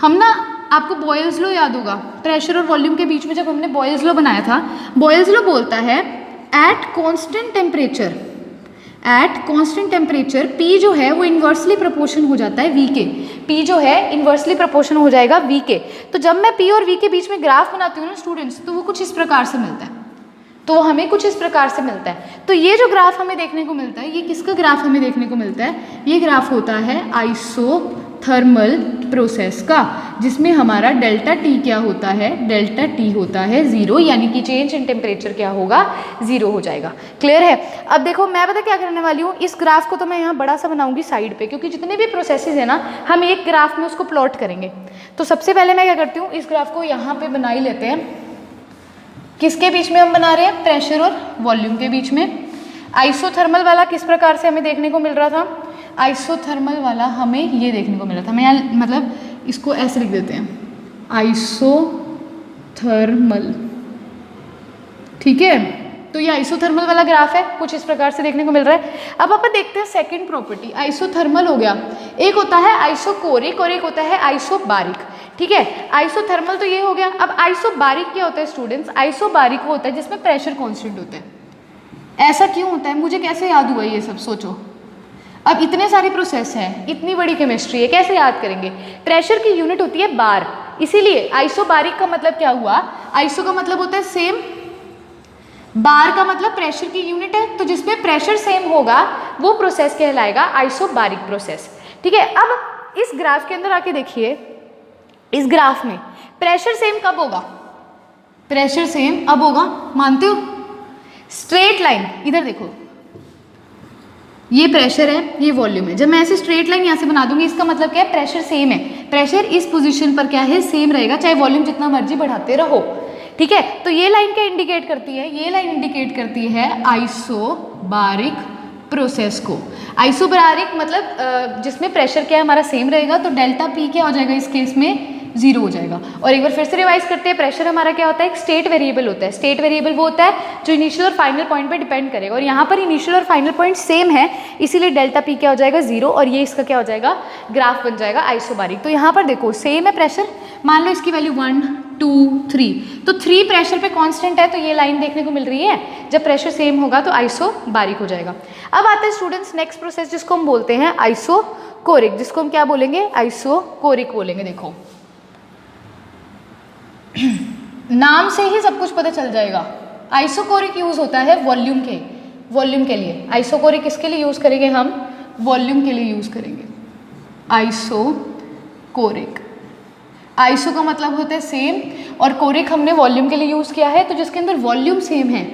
हम ना, आपको बॉयल्स लॉ याद होगा, प्रेशर और वॉल्यूम के बीच में जब हमने बॉयल्स लॉ बनाया था, बॉयल्स लॉ बोलता है at constant temperature, at constant temperature P जो है वो इन्वर्सली प्रोपोर्शन हो जाता है V के। P जो है इन्वर्सली प्रोपोर्शन हो जाएगा V के। तो जब मैं P और V के बीच में ग्राफ बनाती हूँ ना स्टूडेंट्स, तो वो कुछ इस प्रकार से मिलता है, तो हमें कुछ इस प्रकार से मिलता है। तो ये जो ग्राफ हमें देखने को मिलता है, ये किसका ग्राफ हमें देखने को मिलता है, ये ग्राफ होता है आइसोथर्मल प्रोसेस का, जिसमें हमारा डेल्टा टी क्या होता है, डेल्टा टी होता है जीरो, यानी कि चेंज इन टेम्परेचर क्या होगा, जीरो हो जाएगा। क्लियर है। अब देखो मैं पता क्या करने वाली हूँ, इस ग्राफ को तो मैं यहाँ बड़ा सा बनाऊंगी साइड पे, क्योंकि जितने भी प्रोसेसेस है ना, हम एक ग्राफ में उसको प्लॉट करेंगे। तो सबसे पहले मैं क्या करती हूँ, इस ग्राफ को यहाँ पे बना ही लेते हैं। किसके बीच में हम बना रहे हैं, प्रेशर और वॉल्यूम के बीच में। आइसोथर्मल वाला किस प्रकार से हमें देखने को मिल रहा था, आइसोथर्मल वाला हमें ये देखने को मिल रहा था, मैं यहाँ मतलब इसको ऐसे लिख देते हैं, आइसोथर्मल, ठीक है। तो ये आइसोथर्मल वाला ग्राफ है, कुछ इस प्रकार से देखने को मिल रहा है। अब अपन देखते हैं सेकंड प्रॉपर्टी, आइसोथर्मल हो गया, एक होता है आइसोकोरिक और एक होता है आइसोबारिक, ठीक है। आइसोथर्मल तो ये हो गया। अब आइसोबारिक क्या होता है स्टूडेंट्स, आइसोबारिक होता है जिसमें प्रेशर कांस्टेंट होता है। ऐसा क्यों होता है, मुझे कैसे याद हुआ ये सब, सोचो। अब इतने सारे प्रोसेस हैं, इतनी बड़ी केमिस्ट्री है, कैसे याद करेंगे। प्रेशर की यूनिट होती है बार, इसीलिए आइसोबारिक का मतलब क्या हुआ, आइसो का मतलब होता है सेम, बार का मतलब प्रेशर की यूनिट है, तो जिसमें प्रेशर सेम होगा वो प्रोसेस कहलाएगा आइसोबारिक प्रोसेस। ठीक है, अब इस ग्राफ के अंदर आके देखिए, इस ग्राफ में प्रेशर सेम कब होगा, प्रेशर सेम अब होगा, मानते हो? स्ट्रेट लाइन, इधर देखो, ये प्रेशर है, ये वॉल्यूम है। जब मैं ऐसे स्ट्रेट लाइन यहाँ से बना दूंगी, इसका मतलब क्या है, प्रेशर सेम है, प्रेशर इस पोजीशन पर क्या है, सेम रहेगा, चाहे वॉल्यूम जितना मर्जी बढ़ाते रहो। ठीक है, तो ये लाइन क्या इंडिकेट करती है, ये लाइन इंडिकेट करती है आइसोबारिक प्रोसेस को। आइसोबारिक मतलब जिसमें प्रेशर क्या है हमारा सेम रहेगा, तो डेल्टा पी क्या हो जाएगा इस केस में, जीरो हो जाएगा। और एक बार फिर से रिवाइज करते हैं, प्रेशर हमारा क्या होता है, एक स्टेट वेरिएबल होता है। स्टेट वेरिएबल वो होता है जो इनिशियल और फाइनल पॉइंट पे डिपेंड करेगा, और यहाँ पर इनिशियल और फाइनल पॉइंट सेम है, इसीलिए डेल्टा पी क्या हो जाएगा, जीरो, और ये इसका क्या हो जाएगा, ग्राफ बन जाएगा आइसोबारिक। तो यहाँ पर देखो सेम है प्रेशर, मान लो इसकी वैल्यू 1 2 3, तो 3 प्रेशर पे कांस्टेंट है, तो ये लाइन देखने को मिल रही है, जब प्रेशर सेम होगा तो आइसोबारिक हो जाएगा। अब आते हैं स्टूडेंट्स नेक्स्ट प्रोसेस जिसको हम बोलते हैं आइसोकोरिक, जिसको हम क्या बोलेंगे, आइसोकोरिक बोलेंगे। देखो नाम से ही सब कुछ पता चल जाएगा, आइसोकोरिक यूज होता है वॉल्यूम के लिए। आइसोकोरिक किसके लिए यूज करेंगे हम, वॉल्यूम के लिए यूज करेंगे आइसोकोरिक। आइसो का मतलब होता है सेम, और कोरिक हमने वॉल्यूम के लिए यूज किया है, तो जिसके अंदर वॉल्यूम सेम है,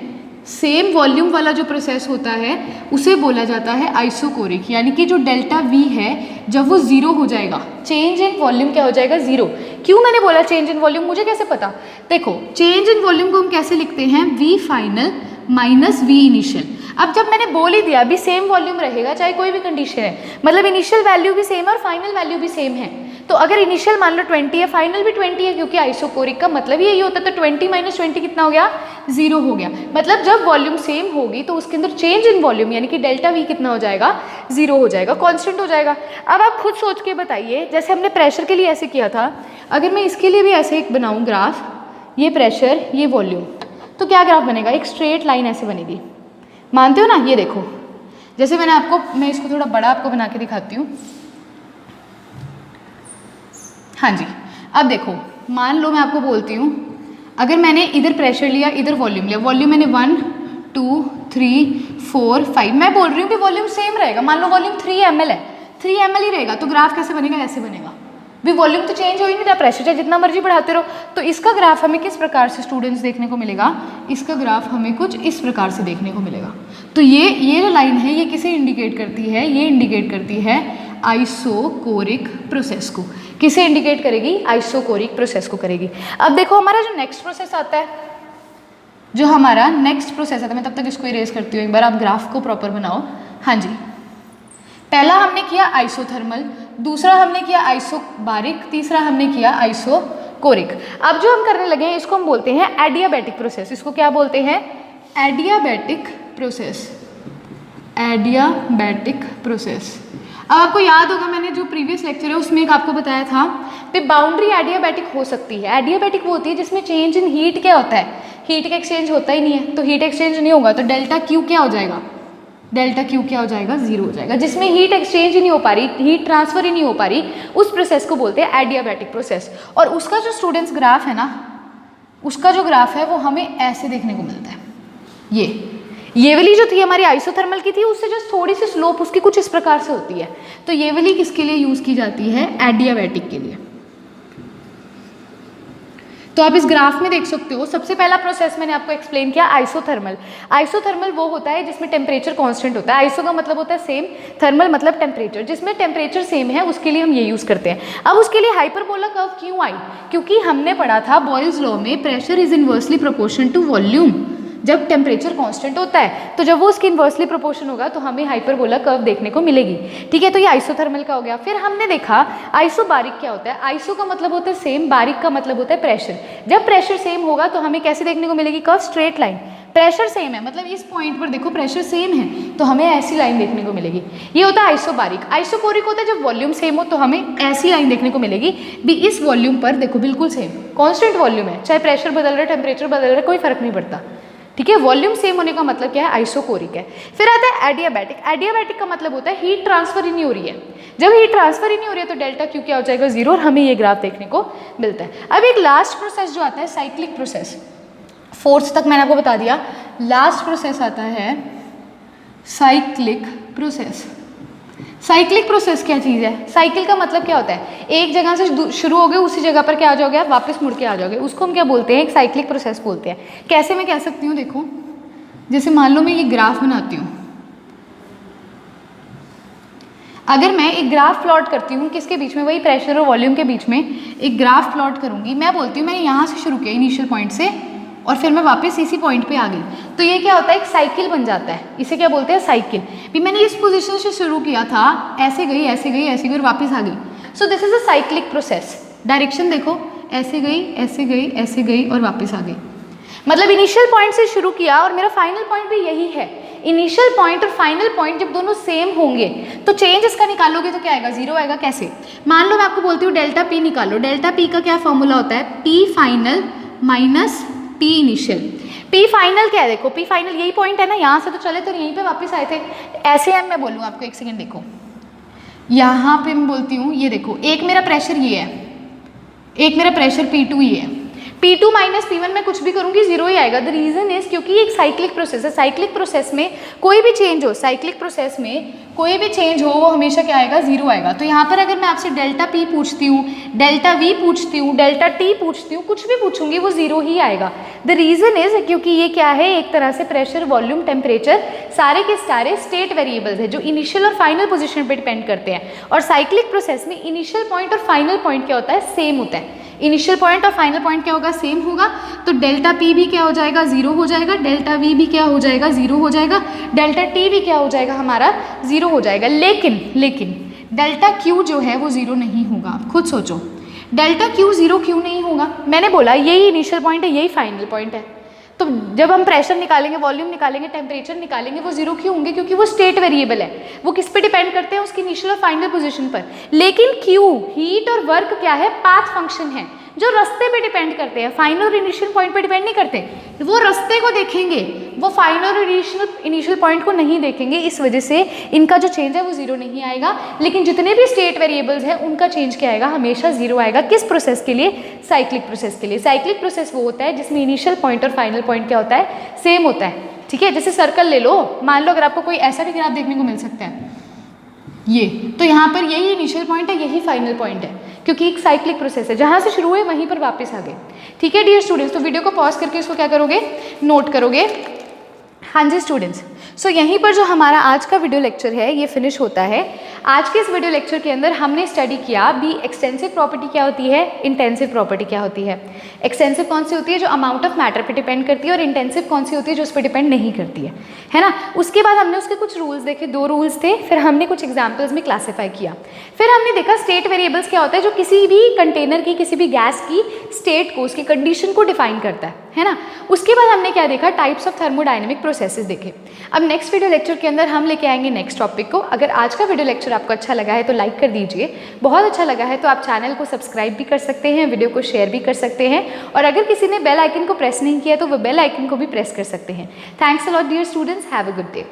सेम वॉल्यूम वाला जो प्रोसेस होता है उसे बोला जाता है आइसोकोरिक। यानी कि जो डेल्टा वी है जब वो जीरो हो जाएगा, चेंज इन वॉल्यूम क्या हो जाएगा, जीरो। क्यों मैंने बोला चेंज इन वॉल्यूम, मुझे कैसे पता, देखो चेंज इन वॉल्यूम को हम कैसे लिखते हैं, V final minus V initial. अब जब मैंने बोल ही दिया अभी सेम वॉल्यूम रहेगा चाहे कोई भी कंडीशन है, मतलब इनिशियल वैल्यू भी सेम है और फाइनल वैल्यू भी सेम है, तो अगर इनिशियल मान लो 20 है, फाइनल भी 20 है, क्योंकि आइसोकोरिक का मतलब यही होता है, तो 20 माइनस 20 कितना हो गया, जीरो हो गया। मतलब जब वॉल्यूम सेम होगी तो उसके अंदर चेंज इन वॉल्यूम यानी कि डेल्टा वी कितना हो जाएगा, जीरो हो जाएगा, कांस्टेंट हो जाएगा। अब आप खुद सोच के बताइए, जैसे हमने प्रेशर के लिए ऐसे किया था, अगर मैं इसके लिए भी ऐसे एक बनाऊँ ग्राफ, ये प्रेशर ये वॉल्यूम, तो क्या ग्राफ बनेगा, एक स्ट्रेट लाइन ऐसे बनेगी, मानते हो ना। ये देखो, जैसे मैं इसको थोड़ा बड़ा आपको बना के दिखाती हूँ। हाँ जी, अब देखो मान लो मैं आपको बोलती हूँ, अगर मैंने इधर प्रेशर लिया, इधर वॉल्यूम लिया, वॉल्यूम मैंने 1 2 3 4 5, मैं बोल रही हूँ कि वॉल्यूम सेम रहेगा, मान लो वॉल्यूम 3 ml है, 3 ml ही रहेगा, तो ग्राफ कैसे बनेगा, ऐसे बनेगा, भी वॉल्यूम तो चेंज हो ही नहीं रहा, प्रेशर चाहे जितना मर्जी बढ़ाते रहो। तो इसका ग्राफ हमें किस प्रकार से स्टूडेंट्स देखने को मिलेगा, इसका ग्राफ हमें कुछ इस प्रकार से देखने को मिलेगा। तो ये जो लाइन है ये किसे इंडिकेट करती है, ये इंडिकेट करती है आइसोकोरिक प्रोसेस को। किसे इंडिकेट करेगी, आइसोकोरिक प्रोसेस को करेगी। अब देखो हमारा जो नेक्स्ट प्रोसेस आता है, जो हमारा नेक्स्ट प्रोसेस आता है, मैं तब तक इसको इरेज करती हूँ, एक बार आप ग्राफ को प्रॉपर बनाओ। हाँ जी, पहला हमने किया आइसोथर्मल, दूसरा हमने किया आइसोबारिक, तीसरा हमने किया आइसोकोरिक। अब जो हम करने लगे हैं इसको हम बोलते हैं एडियाबैटिक प्रोसेस। इसको क्या बोलते हैं, एडियाबैटिक प्रोसेस, एडियाबैटिक प्रोसेस। अब आपको याद होगा मैंने जो प्रीवियस लेक्चर है उसमें एक आपको बताया था कि बाउंड्री एडियाबैटिक हो सकती है। एडियाबैटिक वो होती है जिसमें चेंज इन हीट क्या होता है, हीट का एक्सचेंज होता ही नहीं है, तो हीट एक्सचेंज नहीं होगा तो डेल्टा क्यू क्या हो जाएगा, डेल्टा क्यू क्या हो जाएगा, जीरो हो जाएगा। जिसमें हीट एक्सचेंज ही नहीं हो पा रही, हीट ट्रांसफर ही नहीं हो पा रही, उस प्रोसेस को बोलते हैं एडियाबैटिक प्रोसेस। और उसका जो स्टूडेंट्स ग्राफ है ना, उसका जो ग्राफ है वो हमें ऐसे देखने को मिलता है। ये वाली जो थी हमारी आइसोथर्मल की थी, उससे जो थोड़ी सी स्लोप उसकी कुछ इस प्रकार से होती है। तो ये वाली किसके लिए यूज की जाती है, एडियाबैटिक के लिए। तो आप इस ग्राफ में देख सकते हो, सबसे पहला प्रोसेस मैंने आपको एक्सप्लेन किया आइसोथर्मल। आइसोथर्मल वो होता है जिसमें टेम्परेचर कांस्टेंट होता है। आइसो का मतलब होता है सेम, थर्मल मतलब टेम्परेचर, जिसमें टेम्परेचर सेम है उसके लिए हम ये यूज करते हैं। अब उसके लिए हाइपरबोला कर्व क्यों आई, क्योंकि हमने पढ़ा था बॉयल्स लॉ में pressure is inversely proportion to volume. जब टेम्परेचर कांस्टेंट होता है तो जब वो उसकी इन्वर्सली प्रोपोर्शन होगा तो हमें हाइपरबोला कर्व देखने को मिलेगी। ठीक है, तो ये आइसोथर्मल का हो गया। फिर हमने देखा आइसोबारिक क्या होता है। आइसो का मतलब होता है सेम, बारिक का मतलब होता है प्रेशर। जब प्रेशर सेम होगा तो हमें कैसे देखने को मिलेगी curve, straight line. Pressure same है मतलब इस पॉइंट पर देखो प्रेशर सेम है तो हमें ऐसी लाइन देखने को मिलेगी, ये होता है आइसोबारिक। आइसोकोरिक होता है जब वॉल्यूम सेम हो तो हमें ऐसी लाइन देखने को मिलेगी, भी इस वॉल्यूम पर देखो बिल्कुल सेम कांस्टेंट वॉल्यूम है, चाहे प्रेशर बदल रहा है टेम्परेचर बदल रहा है कोई फर्क नहीं पड़ता। ठीक है। वॉल्यूम सेम होने का मतलब क्या है, आइसोकोरिक है। फिर आता है एडियाबैटिक। एडियाबैटिक का मतलब होता है हीट ट्रांसफर ही नहीं हो रही है। जब हीट ट्रांसफर ही नहीं हो रही है तो डेल्टा क्यू क्या हो जाएगा, 0, और हमें ये ग्राफ देखने को मिलता है। अब एक लास्ट प्रोसेस जो आता है साइक्लिक प्रोसेस, 4th तक मैंने आपको बता दिया। लास्ट प्रोसेस आता है साइक्लिक प्रोसेस। साइक्लिक प्रोसेस क्या चीज़ है, साइकिल का मतलब क्या होता है, एक जगह से शुरू हो गए उसी जगह पर क्या आ जाओगे आप, वापस मुड़ के आ जाओगे, उसको हम क्या बोलते हैं, एक साइक्लिक प्रोसेस बोलते हैं। कैसे मैं कह सकती हूँ, देखो जैसे मान लो मैं ये ग्राफ बनाती हूँ, अगर मैं एक ग्राफ प्लॉट करती हूँ किसके बीच में, वही प्रेशर और वॉल्यूम के बीच में एक ग्राफ प्लॉट करूँगी, मैं बोलती हूँ मैंने यहाँ से शुरू किया इनिशियल पॉइंट से और फिर मैं वापस इसी पॉइंट पे आ गई, तो ये क्या होता है, एक साइकिल बन जाता है। इसे क्या बोलते हैं, साइकिल। भी मैंने इस पोजीशन से शुरू किया था, ऐसे गई ऐसे गई ऐसे गई और वापस आ गई। So this is a cyclic process. Direction देखो, ऐसे गई ऐसे गई ऐसे गई और वापस आ गई। मतलब इनिशियल पॉइंट से शुरू किया और मेरा फाइनल पॉइंट भी यही है। इनिशियल पॉइंट और फाइनल पॉइंट जब दोनों सेम होंगे तो चेंज इसका निकालोगे तो क्या आएगा, 0 आएगा। कैसे, मान लो मैं आपको बोलती हूँ डेल्टा पी निकालो। डेल्टा पी का क्या फॉर्मूला होता है, P final minus P initial. P final क्या है, देखो पी फाइनल यही पॉइंट है ना, यहाँ से तो चले तो यहीं पे वापस आए थे। ऐसे है, मैं बोलूँ आपको, एक सेकेंड देखो, यहाँ पे मैं बोलती हूँ, ये देखो एक मेरा प्रेशर ये है, एक मेरा प्रेशर P2 ये है। P2 माइनस P1 में कुछ भी करूँगी 0 ही आएगा। द रीज़न इज क्योंकि ये एक साइक्लिक प्रोसेस है। साइक्लिक प्रोसेस में कोई भी चेंज हो, साइक्लिक प्रोसेस में कोई भी चेंज हो वो हमेशा क्या आएगा, 0 आएगा। तो यहाँ पर अगर मैं आपसे डेल्टा P पूछती हूँ, डेल्टा V पूछती हूँ, डेल्टा T पूछती हूँ, कुछ भी पूछूंगी वो 0 ही आएगा। द रीज़न इज क्योंकि ये क्या है, एक तरह से प्रेशर, वॉल्यूम, टेम्परेचर सारे के सारे स्टेट वेरिएबल्स है जो इनिशियल और फाइनल पोजिशन पर डिपेंड करते हैं। और साइक्लिक प्रोसेस में इनिशियल पॉइंट और फाइनल पॉइंट क्या होता है, सेम होता है। इनिशियल पॉइंट और फाइनल पॉइंट क्या होगा, सेम होगा। तो डेल्टा P भी क्या हो जाएगा, 0 हो जाएगा। डेल्टा V भी क्या हो जाएगा, 0 हो जाएगा। डेल्टा T भी क्या हो जाएगा, हमारा 0 हो जाएगा। लेकिन डेल्टा Q जो है वो 0 नहीं होगा। आप खुद सोचो, डेल्टा Q 0 क्यों नहीं होगा। मैंने बोला यही इनिशियल पॉइंट है, यही फाइनल पॉइंट है। तो जब हम प्रेशर निकालेंगे, वॉल्यूम निकालेंगे, टेम्परेचर निकालेंगे, वो 0 क्यों होंगे, क्योंकि वो स्टेट वेरिएबल है। वो किस पे डिपेंड करते हैं, उसकी इनिशियल और फाइनल पोजीशन पर। लेकिन Q हीट और वर्क क्या है, पाथ फंक्शन है जो रास्ते पे डिपेंड करते हैं, फाइनल और इनिशियल पॉइंट पे डिपेंड नहीं करते। वो रास्ते को देखेंगे, वो फाइनल और इनिशियल पॉइंट को नहीं देखेंगे। इस वजह से इनका जो चेंज है वो 0 नहीं आएगा। लेकिन जितने भी स्टेट वेरिएबल्स हैं उनका चेंज क्या आएगा, हमेशा 0 आएगा। किस प्रोसेस के लिए, साइक्लिक प्रोसेस के लिए। साइक्लिक प्रोसेस वो होता है जिसमें इनिशियल पॉइंट और फाइनल पॉइंट क्या होता है, सेम होता है। ठीक है, जैसे सर्कल ले लो, मान लो अगर आपको कोई ऐसा भी ग्राफ देखने को मिल सकता है ये, तो यहाँ पर यही इनिशियल पॉइंट है, यही फाइनल पॉइंट है, क्योंकि एक साइक्लिक प्रोसेस है, जहाँ से शुरू हुए वहीं पर वापस आ गए। ठीक है डियर स्टूडेंट्स, तो वीडियो को पॉज करके इसको क्या करोगे, नोट करोगे। हाँ जी स्टूडेंट्स, सो यहीं पर जो हमारा आज का वीडियो लेक्चर है ये फिनिश होता है। आज के इस वीडियो लेक्चर के अंदर हमने स्टडी किया भी एक्सटेंसिव प्रॉपर्टी क्या होती है, इंटेंसिव प्रॉपर्टी क्या होती है। एक्सटेंसिव कौन सी होती है, जो अमाउंट ऑफ मैटर पे डिपेंड करती है, और इंटेंसिव कौन सी होती है, जो उस पर डिपेंड नहीं करती है ना। उसके बाद हमने उसके कुछ रूल्स देखे, 2 रूल्स थे, फिर हमने कुछ एग्जाम्पल्स में क्लासीफाई किया। फिर हमने देखा स्टेट वेरिएबल्स क्या होता है, जो किसी भी कंटेनर की, किसी भी गैस की स्टेट को, उसकी कंडीशन को डिफाइन करता है ना। उसके बाद हमने क्या देखा, टाइप्स ऑफ थर्मोडायनेमिक प्रोसेसेस देखे। अब नेक्स्ट वीडियो लेक्चर के अंदर हम लेके आएंगे नेक्स्ट टॉपिक को। अगर आज का वीडियो लेक्चर आपको अच्छा लगा है तो लाइक कर दीजिए, बहुत अच्छा लगा है तो आप चैनल को सब्सक्राइब भी कर सकते हैं, वीडियो को शेयर भी कर सकते हैं, और अगर किसी ने बेल आइकन को प्रेस नहीं किया तो वो बेल आइकन को भी प्रेस कर सकते हैं। Thanks a lot dear students, have a good day.